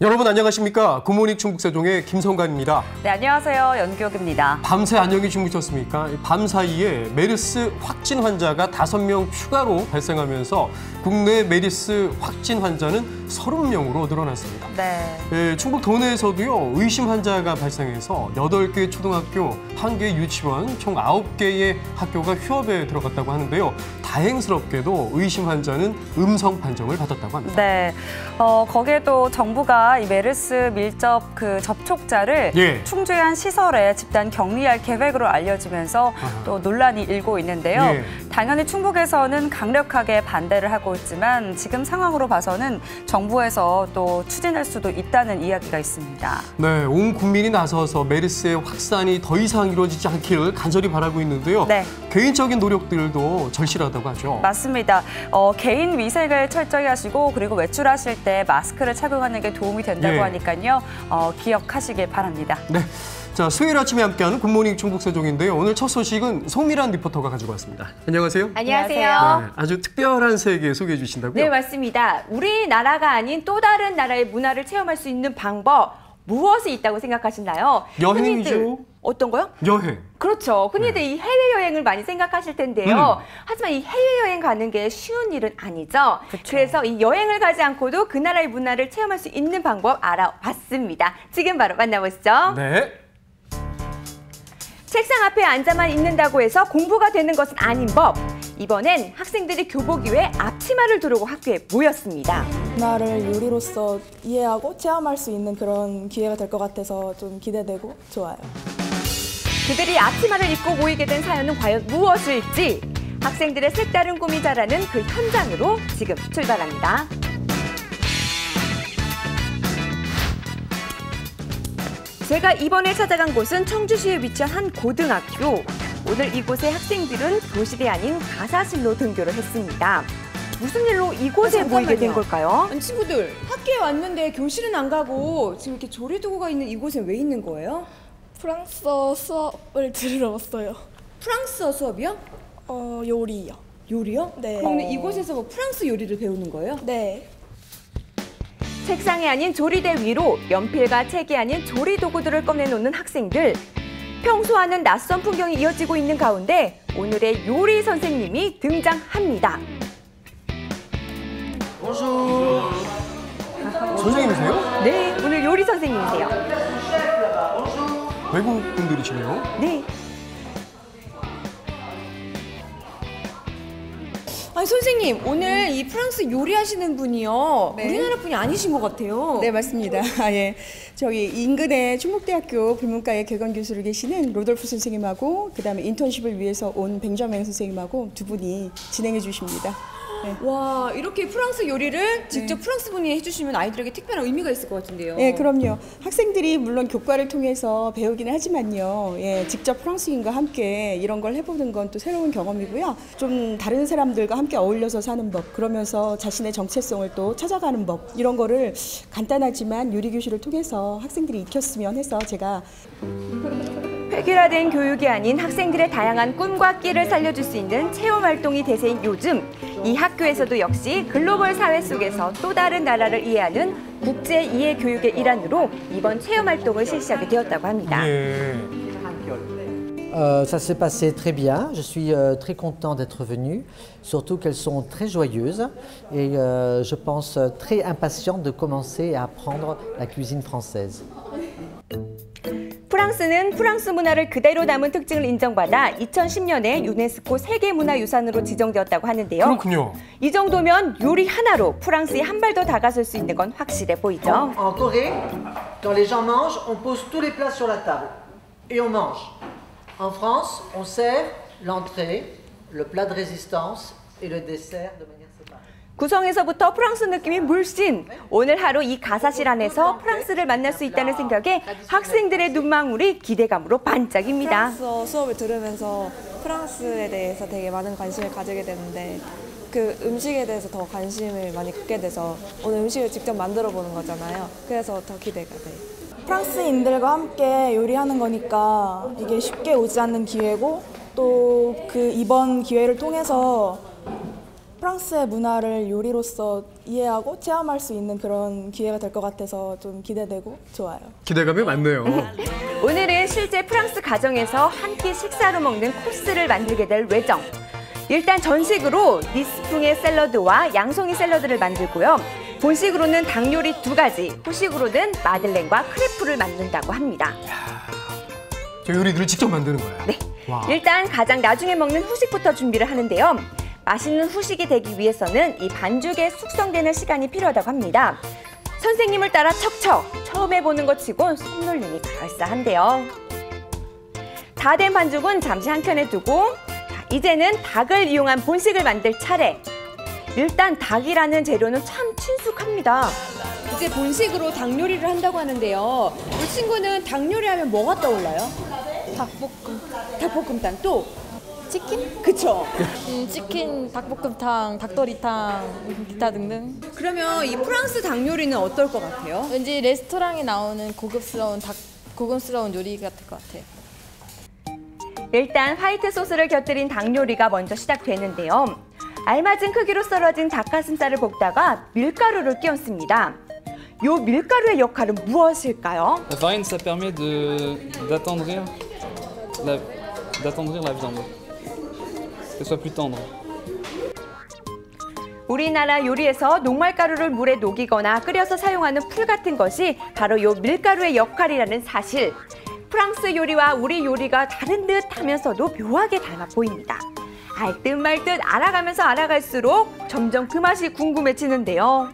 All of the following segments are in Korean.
여러분 안녕하십니까? 굿모닝 충북세종의 김성관입니다. 네, 안녕하세요. 연기옥입니다. 밤새 안녕히 주무셨습니까? 밤 사이에 메르스 확진 환자가 5명 추가로 발생하면서 국내 메르스 확진 환자는 30명으로 늘어났습니다. 네. 충북 도내에서도요, 의심 환자가 발생해서 8개 초등학교, 1개 유치원, 총 9개의 학교가 휴업에 들어갔다고 하는데요. 다행스럽게도 의심 환자는 음성 판정을 받았다고 합니다. 네. 거기에도 정부가 이 메르스 밀접 접촉자를 충주의 한 시설에 집단 격리할 계획으로 알려지면서 또 논란이 일고 있는데요. 당연히 충북에서는 강력하게 반대를 하고 있지만 지금 상황으로 봐서는 정부에서 또 추진할 수도 있다는 이야기가 있습니다. 네, 온 국민이 나서서 메르스의 확산이 더 이상 이루어지지 않기를 간절히 바라고 있는데요. 네. 개인적인 노력들도 절실하다고 하죠. 맞습니다. 개인 위생을 철저히 하시고 그리고 외출하실 때 마스크를 착용하는 게 도움이 된다고 하니까요. 기억하시길 바랍니다. 네. 자, 수요일 아침에 함께하는 굿모닝 충북세종인데요. 오늘 첫 소식은 송미란 리포터가 가지고 왔습니다. 안녕하세요. 안녕하세요. 네, 아주 특별한 세계 소개해 주신다고요? 네, 맞습니다. 우리나라가 아닌 또 다른 나라의 문화를 체험할 수 있는 방법, 무엇이 있다고 생각하시나요? 여행이죠. 흔히들, 어떤 거요? 여행. 그렇죠. 흔히들 이 해외여행을 많이 생각하실 텐데요. 하지만 이 해외여행 가는 게 쉬운 일은 아니죠. 그래서 이 여행을 가지 않고도 그 나라의 문화를 체험할 수 있는 방법 알아봤습니다. 지금 바로 만나보시죠. 네. 책상 앞에 앉아만 있는다고 해서 공부가 되는 것은 아닌 법. 이번엔 학생들이 교복 위에 앞치마를 두르고 학교에 모였습니다. 문화를 요리로서 이해하고 체험할 수 있는 그런 기회가 될 것 같아서 좀 기대되고 좋아요. 그들이 앞치마를 입고 모이게 된 사연은 과연 무엇일지 학생들의 색다른 꿈이 자라는 그 현장으로 지금 출발합니다. 제가 이번에 찾아간 곳은 청주시에 위치한 한 고등학교. 오늘 이곳의 학생들은 교실이 아닌 가사실로 등교를 했습니다. 무슨 일로 이곳에 모이게 된 걸까요? 아니, 친구들, 학교에 왔는데 교실은 안 가고 지금 이렇게 조리도구가 있는 이곳에 왜 있는 거예요? 프랑스어 수업을 들으러 왔어요. 프랑스어 수업이요? 요리요. 요리요? 네. 그럼 이곳에서 뭐 프랑스 요리를 배우는 거예요? 네. 책상이 아닌 조리대 위로 연필과 책이 아닌 조리도구들을 꺼내놓는 학생들. 평소와는 낯선 풍경이 이어지고 있는 가운데 오늘의 요리 선생님이 등장합니다. 선생님이세요? 네, 오늘 요리 선생님이세요. 외국 분들이시네요. 네. 아니 선생님, 오늘 이 프랑스 요리하시는 분이요. 네. 우리나라 분이 아니신 것 같아요. 네, 맞습니다. 예. 저기 인근의 충북대학교 불문과에 개건 교수로 계시는 로돌프 선생님하고 그다음에 인턴십을 위해서 온 뱅자맹 선생님하고 두 분이 진행해 주십니다. 네. 와, 이렇게 프랑스 요리를 직접 프랑스 분이 해주시면 아이들에게 특별한 의미가 있을 것 같은데요. 예, 그럼요. 학생들이 물론 교과를 통해서 배우기는 하지만요. 예, 직접 프랑스인과 함께 이런 걸 해보는 건 또 새로운 경험이고요. 좀 다른 사람들과 함께 어울려서 사는 법, 그러면서 자신의 정체성을 또 찾아가는 법, 이런 거를 간단하지만 요리 교실을 통해서 학생들이 익혔으면 해서 제가 획일화된 교육이 아닌 학생들의 다양한 꿈과 끼를 살려줄 수 있는 체험 활동이 대세인 요즘 이 학교에서도 역시 글로벌 사회 속에서 또 다른 나라를 이해하는 국제 이해 교육의 일환으로 이번 체험 활동을 실시하게 되었다고 합니다. Ça s'est passé très bien, je suis très content d'être venu, surtout qu'elles sont très joyeuses et je pense très impatiente de commencer à apprendre la cuisine française. 프랑스는 프랑스 문화를 그대로 담은 특징을 인정받아 2010년에 유네스코 세계문화유산으로 지정되었다고 하는데요. 그렇군요. 이 정도면 요리 하나로 프랑스에 한 발 더 다가설 수 있는 건 확실해 보이죠. En Corée, quand les gens mangent, on pose tous les plats sur la table et on mange. En France, on sert l'entrée, le plat de résistance et le dessert de manière séparée. 구성에서부터 프랑스 느낌이 물씬. 오늘 하루 이 가사실 안에서 프랑스를 만날 수 있다는 생각에 학생들의 눈망울이 기대감으로 반짝입니다. 프랑스어 수업을 들으면서 프랑스에 대해서 되게 많은 관심을 가지게 되는데 그 음식에 대해서 더 관심을 많이 갖게 돼서 오늘 음식을 직접 만들어 보는 거잖아요. 그래서 더 기대가 돼요. 프랑스인들과 함께 요리하는 거니까 이게 쉽게 오지 않는 기회고 또 그 이번 기회를 통해서 프랑스의 문화를 요리로서 이해하고 체험할 수 있는 그런 기회가 될 것 같아서 좀 기대되고 좋아요. 기대감이 많네요. 오늘은 실제 프랑스 가정에서 한 끼 식사로 먹는 코스를 만들게 될 외정. 일단 전식으로 니스풍의 샐러드와 양송이 샐러드를 만들고요. 본식으로는 닭 요리 2가지, 후식으로는 마들렌과 크레프를 만든다고 합니다. 저 요리들을 직접 만드는 거예요? 네. 와. 일단 가장 나중에 먹는 후식부터 준비를 하는데요. 맛있는 후식이 되기 위해서는 이 반죽에 숙성되는 시간이 필요하다고 합니다. 선생님을 따라 척척, 처음 해보는 것 치곤 손놀림이 그럴싸한데요. 다 된 반죽은 잠시 한켠에 두고 이제는 닭을 이용한 본식을 만들 차례. 일단 닭이라는 재료는 참 친숙합니다. 이제 본식으로 닭 요리를 한다고 하는데요. 우리 친구는 닭 요리하면 뭐가 떠올라요? 닭볶음탕 또? 치킨? 그쵸? 치킨, 닭볶음탕, 닭도리탕, 기타 등등. 그러면 이 프랑스 닭 요리는 어떨 것 같아요? 왠지 레스토랑에 나오는 고급스러운 요리 같을 것 같아요. 일단 화이트 소스를 곁들인 닭 요리가 먼저 시작되는데요. 알맞은 크기로 썰어진 닭가슴살을 볶다가 밀가루를 끼얹습니다. 이 밀가루의 역할은 무엇일까요? La farine, ça permet d'attendrir la viande, qu'elle soit plus tendre. 우리나라 요리에서 녹말가루를 물에 녹이거나 끓여서 사용하는 풀 같은 것이 바로 이 밀가루의 역할이라는 사실. 프랑스 요리와 우리 요리가 다른 듯 하면서도 묘하게 닮아 보입니다. 알 듯 말 듯 알아가면서 알아갈수록 점점 그 맛이 궁금해지는데요.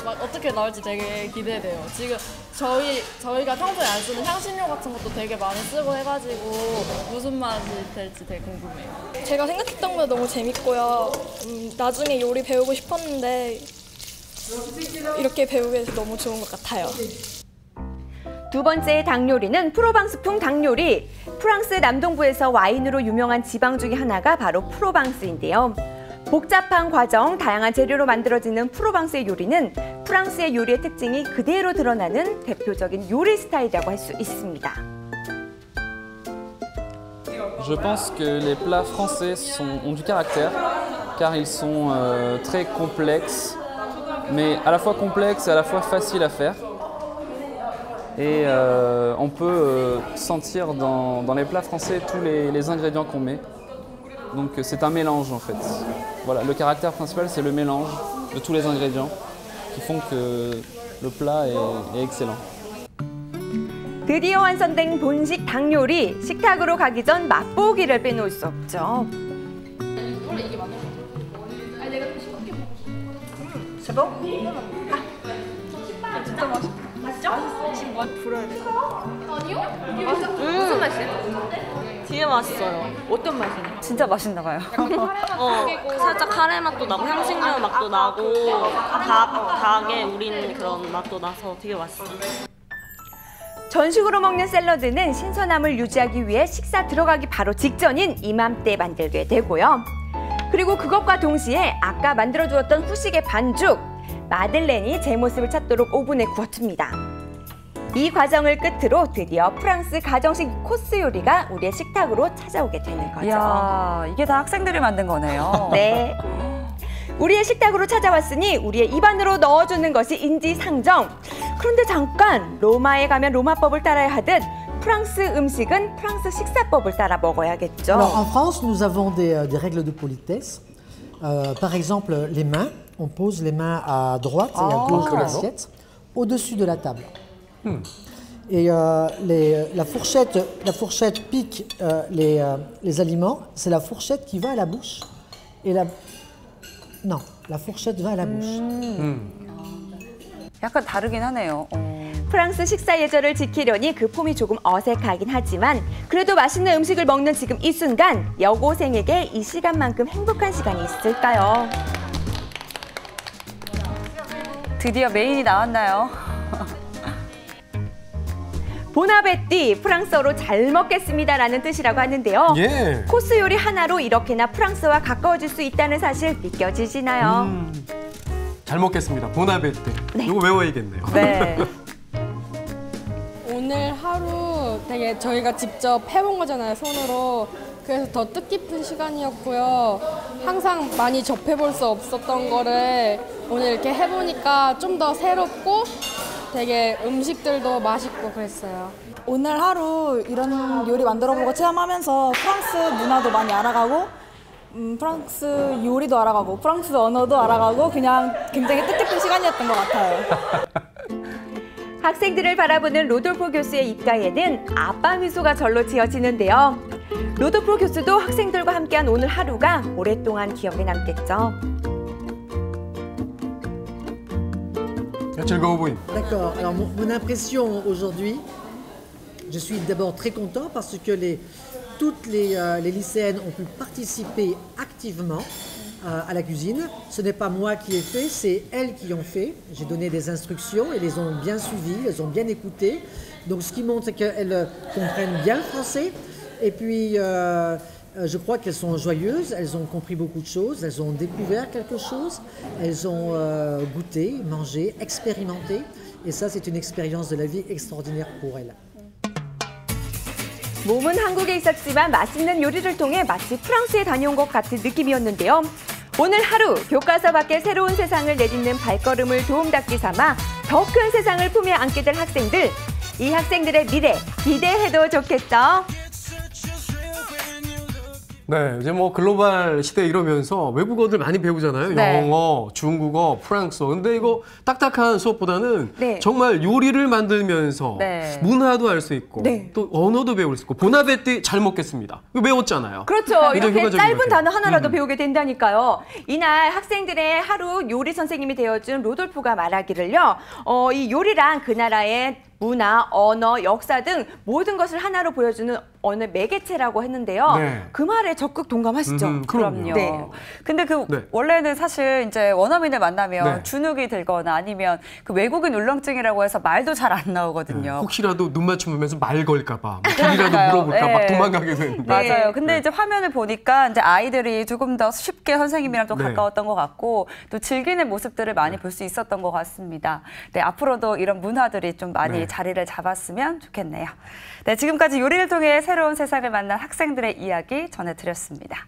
어떻게 나올지 되게 기대돼요. 지금 저희가 평소에 안 쓰는 향신료 같은 것도 되게 많이 쓰고 해가지고 무슨 맛이 될지 되게 궁금해요. 제가 생각했던 것보다 너무 재밌고요. 나중에 요리 배우고 싶었는데 이렇게 배우게 돼서 너무 좋은 것 같아요. 두 번째 닭 요리는 프로방스풍 닭 요리. 프랑스 남동부에서 와인으로 유명한 지방 중에 하나가 바로 프로방스인데요. 복잡한 과정, 다양한 재료로 만들어지는 프로방스의 요리는 프랑스의 요리의 특징이 그대로 드러나는 대표적인 요리 스타일이라고 할 수 있습니다. Je pense que les plats français ont du caractère, car ils sont très complexes, mais à la fois complexes et à la fois faciles à faire. Et on peut sentir dans les plats français tous les ingrédients qu'on met. Donc c'est un mélange en fait. Voilà, le caractère principal c'est le mélange de tous les ingrédients qui font que le plat est excellent. 드디어 완성된 본식 닭 요리. 식탁으로 가기 전 맛보기를 빼놓을 수 없죠. C'est bon? 진짜 맛있죠? 지금 맛 불어야 돼. 아니요? 무슨 맛이에요? 되게 맛있어요. 어떤 맛이에요? 진짜 맛있나 봐요. 살짝 카레 맛도 나고 향신료 맛도 나고 닭에 우린 그런 맛도 나서 되게 맛있어요. 전식으로 먹는 샐러드는 신선함을 유지하기 위해 식사 들어가기 바로 직전인 이맘때 만들게 되고요. 그리고 그것과 동시에 아까 만들어주었던 후식의 반죽, 마들렌이 제 모습을 찾도록 오븐에 구워둡니다. 이 과정을 끝으로 드디어 프랑스 가정식 코스 요리가 우리의 식탁으로 찾아오게 되는 거죠. 이야, 이게 다 학생들이 만든 거네요. 네. 우리의 식탁으로 찾아왔으니 우리의 입안으로 넣어주는 것이 인지상정. 그런데 잠깐, 로마에 가면 로마법을 따라야 하듯 프랑스 음식은 프랑스 식사법을 따라 먹어야겠죠. Alors, en France, nous avons des règles de politesse. Par exemple, les mains. On pose les mains à droite et à gauche de l'assiette, au-dessus de la table. Et la fourchette pique les aliments. C'est la fourchette qui va à la bouche. Et non, la fourchette va à la bouche. 약간 다르긴 하네요. 프랑스 식사 예절을 지키려니 그 폼이 조금 어색하긴 하지만 그래도 맛있는 음식을 먹는 지금 이 순간 여고생에게 이 시간만큼 행복한 시간이 있을까요? 드디어 메인이 나왔나요? 보나베띠, 프랑스어로 잘 먹겠습니다라는 뜻이라고 하는데요. 예. 코스 요리 하나로 이렇게나 프랑스와 가까워질 수 있다는 사실 느껴지시나요? 잘 먹겠습니다. 보나베띠. 네. 이거 외워야겠네요. 네. 오늘 하루 되게 저희가 직접 해본 거잖아요, 손으로. 그래서 더 뜻깊은 시간이었고요. 항상 많이 접해볼 수 없었던 거를 오늘 이렇게 해보니까 좀 더 새롭고 되게 음식들도 맛있고 그랬어요. 오늘 하루 이런 요리 만들어보고 체험하면서 프랑스 문화도 많이 알아가고 프랑스 요리도 알아가고 프랑스 언어도 알아가고 그냥 굉장히 뜻깊은 시간이었던 것 같아요. 학생들을 바라보는 로돌포 교수의 입가에는 아빠 미소가 절로 지어지는데요. 로돌포 교수도 학생들과 함께한 오늘 하루가 오랫동안 기억에 남겠죠. 즐거워 보인. D'accord. Alors mon impression aujourd'hui, je suis d'abord très content parce que toutes les lycéennes ont pu participer activement à la cuisine. Ce n'est pas moi qui ai fait, c'est elles qui ont fait. J'ai donné des instructions, elles les ont bien suivies, elles ont bien écouté. Donc ce qui montre qu'elles comprennent bien le français. Et puis je crois qu'elles sont joyeuses, elles ont compris beaucoup de choses, elles ont découvert quelque chose, elles ont goûté, mangé, expérimenté. Et ça, c'est une expérience de la vie extraordinaire pour elles. 몸은 한국에 있었지만 맛있는 요리를 통해 마치 프랑스에 다녀온 것 같은 느낌이었는데요. 오늘 하루 교과서 밖의 새로운 세상을 내딛는 발걸음을 도움닫기 삼아 더 큰 세상을 품에 안게 될 학생들. 이 학생들의 미래 기대해도 좋겠죠. 네, 이제 뭐 글로벌 시대 이러면서 외국어들 많이 배우잖아요. 네. 영어, 중국어, 프랑스어. 근데 이거 딱딱한 수업보다는 네. 정말 요리를 만들면서 네. 문화도 알 수 있고 네. 또 언어도 배울 수 있고 보나페티 잘 먹겠습니다. 이거 외웠잖아요. 그렇죠. 이렇게 짧은 이렇게. 단어 하나라도 배우게 된다니까요. 이날 학생들의 하루 요리 선생님이 되어준 로돌포가 말하기를요. 이 요리란 그 나라의 문화, 언어, 역사 등 모든 것을 하나로 보여주는 어느 매개체라고 했는데요. 네. 그 말에 적극 동감하시죠? 그럼요. 네. 근데 그 네. 원래는 사실 이제 원어민을 만나면 네. 주눅이 들거나 아니면 그 외국인 울렁증이라고 해서 말도 잘 안 나오거든요. 혹시라도 눈 맞춤하면서 말 걸까봐, 길이라도 그러니까요. 물어볼까 막 네. 도망가게 되는데. 맞아요. 근데 네. 이제 화면을 보니까 이제 아이들이 조금 더 쉽게 선생님이랑 좀 네. 가까웠던 것 같고 또 즐기는 모습들을 많이 볼 수 있었던 것 같습니다. 네, 앞으로도 이런 문화들이 좀 많이 네. 자리를 잡았으면 좋겠네요. 네, 지금까지 요리를 통해 새로운 세상을 만난 학생들의 이야기 전해드렸습니다.